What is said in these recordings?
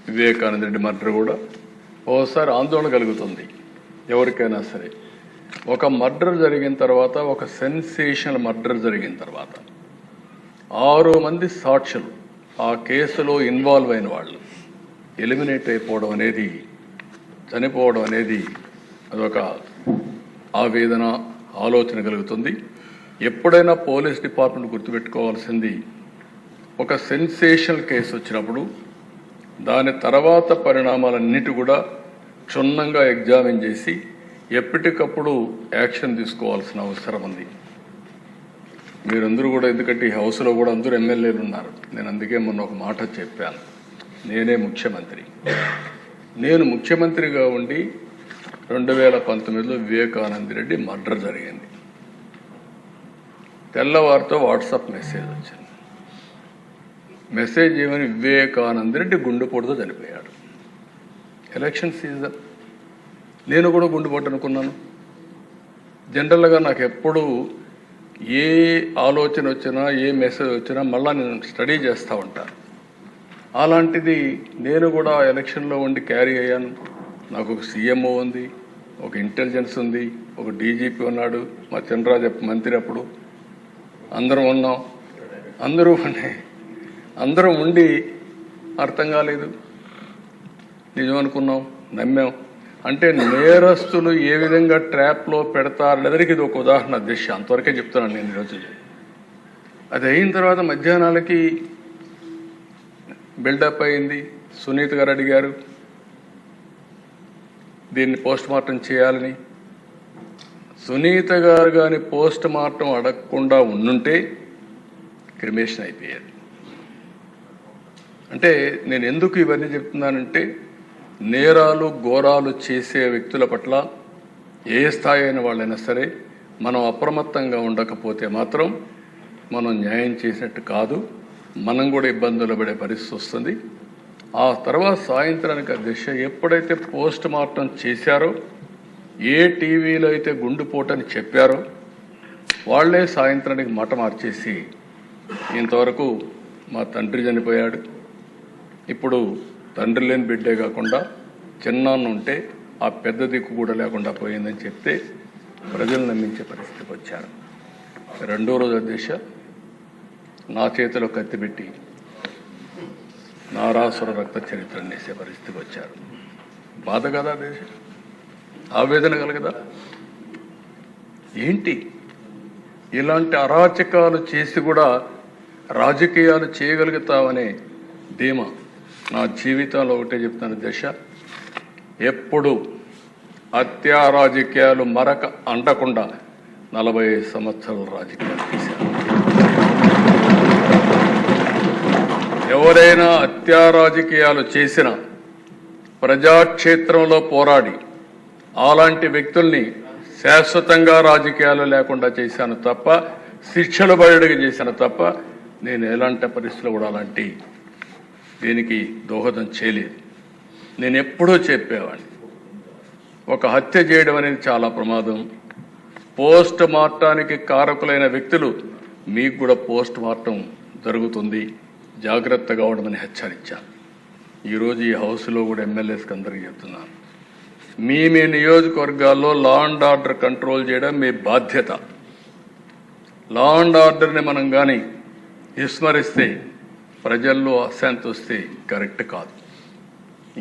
Vivekananda Reddy murder కూడా ఓసారి ఆందోళన కలుగుతుంది ఎవరికైనా సరే. ఒక మర్డర్ జరిగిన తర్వాత, ఒక సెన్సేషనల్ మర్డర్ జరిగిన తర్వాత 6 మంది సాక్షులు ఆ కేసులో ఇన్వాల్వ్ అయిన వాళ్ళు ఎలిమినేట్ అయిపోవడం అనేది, చనిపోవడం అనేది అదొక ఆవేదన, ఆలోచన కలుగుతుంది. ఎప్పుడైనా పోలీస్ డిపార్ట్మెంట్ గుర్తుపెట్టుకోవాల్సింది, ఒక సెన్సేషనల్ కేసు వచ్చినప్పుడు దాని తర్వాత పరిణామాలన్నిటి కూడా క్షుణ్ణంగా ఎగ్జామిన్ చేసి ఎప్పటికప్పుడు యాక్షన్ తీసుకోవాల్సిన అవసరం ఉంది. మీరందరూ కూడా, ఎందుకంటే ఈ హౌస్లో కూడా అందరూ ఎమ్మెల్యేలు ఉన్నారు. నేను అందుకే మొన్న ఒక మాట చెప్పాను, నేనే ముఖ్యమంత్రి. నేను ముఖ్యమంత్రిగా ఉండి 2019లో వివేకానంద రెడ్డి మర్డర్ జరిగింది. తెల్లవారితో వాట్సాప్ మెసేజ్ వచ్చింది. మెసేజ్ ఏమని, వివేకానంద రెడ్డి గుండెపోటుతో చనిపోయాడు. ఎలక్షన్ సీజన్, నేను కూడా గుండెపోటు అనుకున్నాను. జనరల్గా నాకు ఎప్పుడు ఏ ఆలోచన వచ్చినా, ఏ మెసేజ్ వచ్చినా మళ్ళీ నేను స్టడీ చేస్తూ ఉంటాను. అలాంటిది నేను కూడా ఎలక్షన్లో ఉండి క్యారీ అయ్యాను. నాకు ఒక సీఎంఓ ఉంది, ఒక ఇంటెలిజెన్స్ ఉంది, ఒక డీజీపీ ఉన్నాడు, మా చంద్రరాజు మంత్రి అప్పుడు. అందరం ఉన్నాం, అందరం ఉండి అర్థం కాలేదు, నిజం అనుకున్నాం, నమ్మాం. అంటే నేరస్తులు ఏ విధంగా ట్రాప్లో పెడతారనేదానికి ఇది ఒక ఉదాహరణ. దిశ అంతవరకే చెప్తున్నాను నేను ఈరోజు. అది అయిన తర్వాత మధ్యాహ్నాలకి బిల్డప్ అయింది. సునీత గారు అడిగారు దీన్ని పోస్ట్ మార్టం చేయాలని. సునీత గారు కానీ పోస్ట్ మార్టం అడగకుండా ఉండుంటే క్రిమేషన్ అయిపోయేది. అంటే నేను ఎందుకు ఇవన్నీ చెప్తున్నానంటే, నేరాలు ఘోరాలు చేసే వ్యక్తుల పట్ల ఏ స్థాయి అయిన వాళ్ళైనా సరే మనం అప్రమత్తంగా ఉండకపోతే మాత్రం మనం న్యాయం చేసినట్టు కాదు, మనం కూడా ఇబ్బందులు పడే పరిస్థితి వస్తుంది. ఆ తర్వాత సాయంత్రానికి అధ్యక్ష ఎప్పుడైతే పోస్ట్ మార్టం చేశారో, ఏ టీవీలో అయితే గుండెపోటని చెప్పారో వాళ్లే సాయంత్రానికి మాట మార్చేసి, ఇంతవరకు మా తండ్రి చనిపోయాడు, ఇప్పుడు తండ్రి లేని బిడ్డే కాకుండా చిన్నాన్న ఉంటే ఆ పెద్ద దిక్కు కూడా లేకుండా పోయిందని చెప్తే ప్రజలు నమ్మించే పరిస్థితికి వచ్చారు. రెండో రోజు అధ్యక్ష నా చేతిలో కత్తి పెట్టి నారాసుర రక్త చరిత్రను వేసే పరిస్థితికి వచ్చారు. బాధ కదా అధ్యక్ష, ఆవేదన కలగదా? ఏంటి ఇలాంటి అరాచకాలు చేసి కూడా రాజకీయాలు చేయగలుగుతామనే ధీమా నా జీవితంలో ఒకటే చెప్తాను దశ, ఎప్పుడు హత్యా రాజకీయాలు మరక అంటకుండా 45 సంవత్సరాలు రాజకీయాలు చేశాను. ఎవరైనా హత్యా రాజకీయాలు చేసిన ప్రజాక్షేత్రంలో పోరాడి అలాంటి వ్యక్తుల్ని శాశ్వతంగా రాజకీయాలు లేకుండా చేశాను తప్ప, శిక్షలు బయటకు చేశాను తప్ప, నేను ఎలాంటి పరిస్థితులు కూడా అలాంటి దీనికి దోహదం చేయలేదు. నేను ఎప్పుడూ చెప్పేవాడిని, ఒక హత్య చేయడం అనేది చాలా ప్రమాదం. పోస్ట్ మార్టానికి కారకులైన వ్యక్తులు మీకు కూడా పోస్ట్ మార్టం జరుగుతుంది, జాగ్రత్తగా ఉండమని హెచ్చరించాను. ఈరోజు ఈ హౌస్లో కూడా ఎమ్మెల్యేస్కి అందరికీ చెప్తున్నాను, మీ నియోజకవర్గాల్లో లా అండ్ ఆర్డర్ కంట్రోల్ చేయడం మీ బాధ్యత. లా అండ్ ఆర్డర్ని మనం కానీ విస్మరిస్తే, ప్రజల్లో అశాంతి వస్తే కరెక్ట్ కాదు.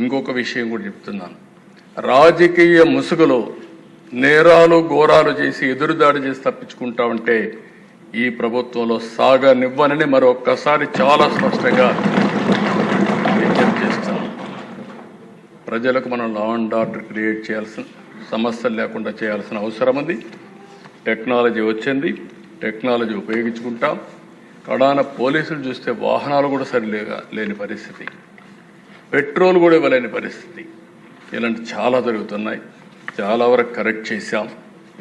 ఇంకొక విషయం కూడా చెప్తున్నాను, రాజకీయ ముసుగులో నేరాలు ఘోరాలు చేసి ఎదురుదాడి చేసి తప్పించుకుంటా ఉంటే ఈ ప్రభుత్వంలో సాగనివ్వనని మరొక్కసారి చాలా స్పష్టంగా విజ్ఞప్తి చేస్తాను. ప్రజలకు మనం లా అండ్ ఆర్డర్ క్రియేట్ చేయాల్సిన, సమస్యలు లేకుండా చేయాల్సిన అవసరం ఉంది. టెక్నాలజీ వచ్చింది, టెక్నాలజీ ఉపయోగించుకుంటాం. కడాన పోలీసులు చూస్తే వాహనాలు కూడా లేని పరిస్థితి, పెట్రోల్ కూడా ఇవ్వలేని పరిస్థితి, ఇలాంటి చాలా జరుగుతున్నాయి. చాలా వరకు కరెక్ట్ చేశాం,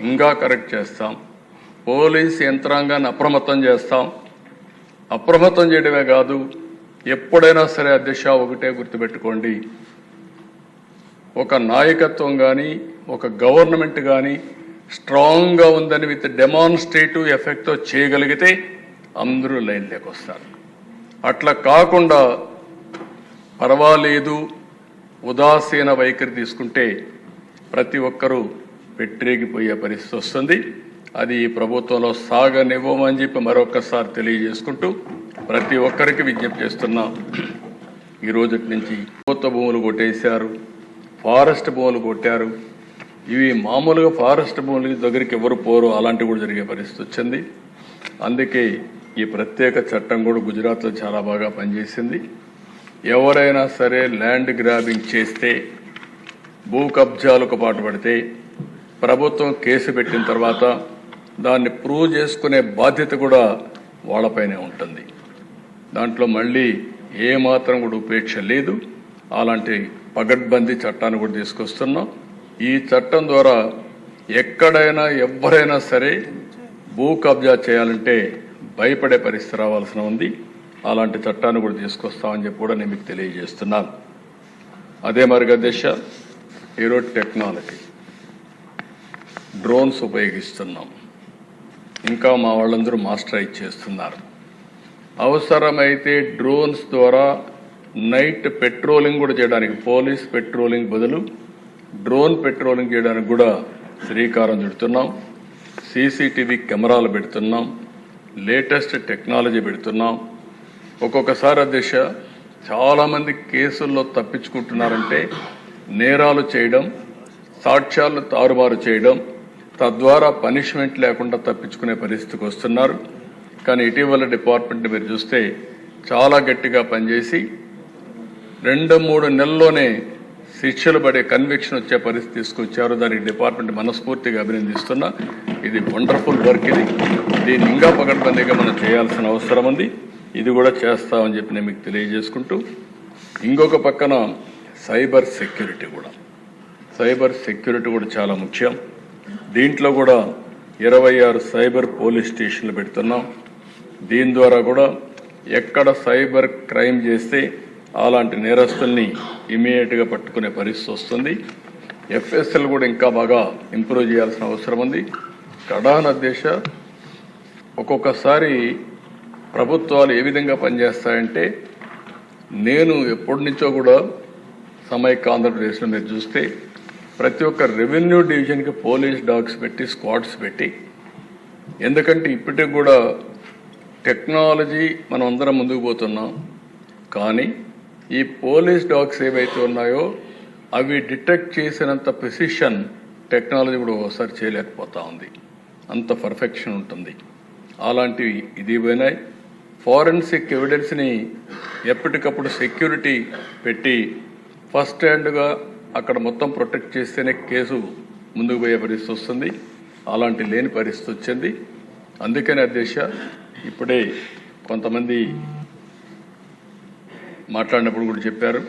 ఇంకా కరెక్ట్ చేస్తాం. పోలీస్ యంత్రాంగాన్ని అప్రమత్తం చేస్తాం. అప్రమత్తం చేయడమే కాదు, ఎప్పుడైనా సరే అధ్యక్ష ఒకటే గుర్తుపెట్టుకోండి, ఒక నాయకత్వం కానీ ఒక గవర్నమెంట్ కానీ స్ట్రాంగ్గా ఉందని విత్ డెమాన్స్ట్రేటివ్ ఎఫెక్ట్తో చేయగలిగితే అందరూ లైన్లోకి వస్తారు. అట్లా కాకుండా పర్వాలేదు ఉదాసీన వైఖరి తీసుకుంటే ప్రతి ఒక్కరూ పెట్టిరేగిపోయే పరిస్థితి వస్తుంది. అది ఈ ప్రభుత్వంలో సాగనివ్వమని చెప్పి మరొకసారి తెలియజేసుకుంటూ ప్రతి ఒక్కరికి విజ్ఞప్తి చేస్తున్నాం. ఈ రోజు నుంచి ప్రభుత్వ భూములు కొట్టేశారు, ఫారెస్ట్ భూములు కొట్టారు. ఇవి మామూలుగా ఫారెస్ట్ భూముల దగ్గరికి ఎవరు పోరు, అలాంటివి కూడా జరిగే పరిస్థితి వచ్చింది. అందుకే ఈ ప్రత్యేక చట్టం కూడా గుజరాత్లో చాలా బాగా పనిచేసింది. ఎవరైనా సరే ల్యాండ్ గ్రాబింగ్ చేస్తే, భూ కబ్జాలకు పాటుపడితే ప్రభుత్వం కేసు పెట్టిన తర్వాత దాన్ని ప్రూవ్ చేసుకునే బాధ్యత కూడా వాళ్ళపైనే ఉంటుంది. దాంట్లో మళ్ళీ ఏమాత్రం కూడా ఉపేక్ష లేదు. అలాంటి పగడ్బందీ చట్టాన్ని కూడా తీసుకొస్తున్నాం. ఈ చట్టం ద్వారా ఎక్కడైనా ఎవరైనా సరే భూ కబ్జా చేయాలంటే భయపడే పరిస్థితి రావాల్సిన ఉంది. అలాంటి చట్టాన్ని కూడా తీసుకొస్తామని చెప్పి కూడా నేను మీకు తెలియజేస్తున్నాను. అదే మరిగా దిశ ఈరోజు టెక్నాలజీ డ్రోన్స్ ఉపయోగిస్తున్నాం. ఇంకా మా వాళ్ళందరూ మాస్టరైజ్ చేస్తున్నారు. అవసరమైతే డ్రోన్స్ ద్వారా నైట్ పెట్రోలింగ్ కూడా చేయడానికి, పోలీస్ పెట్రోలింగ్ బదులు డ్రోన్ పెట్రోలింగ్ చేయడానికి కూడా శ్రీకారం చుడుతున్నాం. సీసీటీవీ కెమెరాలు పెడుతున్నాం, లేటెస్ట్ టెక్నాలజీ పెడుతున్నాం. ఒక్కొక్కసారి దిశ చాలామంది కేసుల్లో తప్పించుకుంటున్నారంటే నేరాలు చేయడం, సాక్ష్యాలను తారుమారు చేయడం, తద్వారా పనిష్మెంట్ లేకుండా తప్పించుకునే పరిస్థితికి వస్తున్నారు. కానీ ఇటీవల డిపార్ట్మెంట్ మీరు చూస్తే చాలా గట్టిగా పనిచేసి 2-3 నెలల్లోనే శిక్షలు పడే కన్విక్షన్ వచ్చే పరిస్థితి తీసుకొచ్చారు. దానికి డిపార్ట్మెంట్ మనస్ఫూర్తిగా అభినందిస్తున్నా. ఇది వండర్ఫుల్ వర్క్. దీన్ని ఇంకా పకడ్బందీగా మనం చేయాల్సిన అవసరం ఉంది. ఇది కూడా చేస్తామని చెప్పి నేను మీకు తెలియజేసుకుంటూ, ఇంకొక పక్కన సైబర్ సెక్యూరిటీ కూడా చాలా ముఖ్యం. దీంట్లో కూడా 26 సైబర్ పోలీస్ స్టేషన్లు పెడుతున్నాం. దీని ద్వారా కూడా ఎక్కడ సైబర్ క్రైమ్ చేస్తే అలాంటి నేరస్తుల్ని ఇమీడియట్గా పట్టుకునే పరిస్థితి వస్తుంది. ఎఫ్ఎస్ఎల్ కూడా ఇంకా బాగా ఇంప్రూవ్ చేయాల్సిన అవసరం ఉంది. కడాన దిశ ఒక్కొక్కసారి ప్రభుత్వాలు ఏ విధంగా పనిచేస్తాయంటే, నేను ఎప్పటి నుంచో కూడా సమైక్య ఆంధ్రప్రదేశ్లో మీరు చూస్తే ప్రతి ఒక్క రెవెన్యూ డివిజన్కి పోలీస్ డాగ్స్ పెట్టి, స్క్వాడ్స్ పెట్టి, ఎందుకంటే ఇప్పటికి కూడా టెక్నాలజీ మనం అందరం ముందుకు పోతున్నాం. కానీ ఈ పోలీస్ డాగ్స్ ఏవైతే ఉన్నాయో అవి డిటెక్ట్ చేసినంత ప్రిసిషన్ టెక్నాలజీ కూడా ఒకసారి చేయలేకపోతా ఉంది. అంత పర్ఫెక్షన్ ఉంటుంది. అలాంటివి ఇది పోయినాయి. ఫారెన్సిక్ ఎవిడెన్స్ని ఎప్పటికప్పుడు సెక్యూరిటీ పెట్టి ఫస్ట్ హ్యాండ్గా అక్కడ మొత్తం ప్రొటెక్ట్ చేస్తేనే కేసు ముందుకు పోయే పరిస్థితి వస్తుంది. అలాంటి లేని పరిస్థితి వచ్చింది. అందుకని అధ్యక్ష, ఇప్పుడే కొంతమంది మాట్లాడినప్పుడు కూడా చెప్పారు,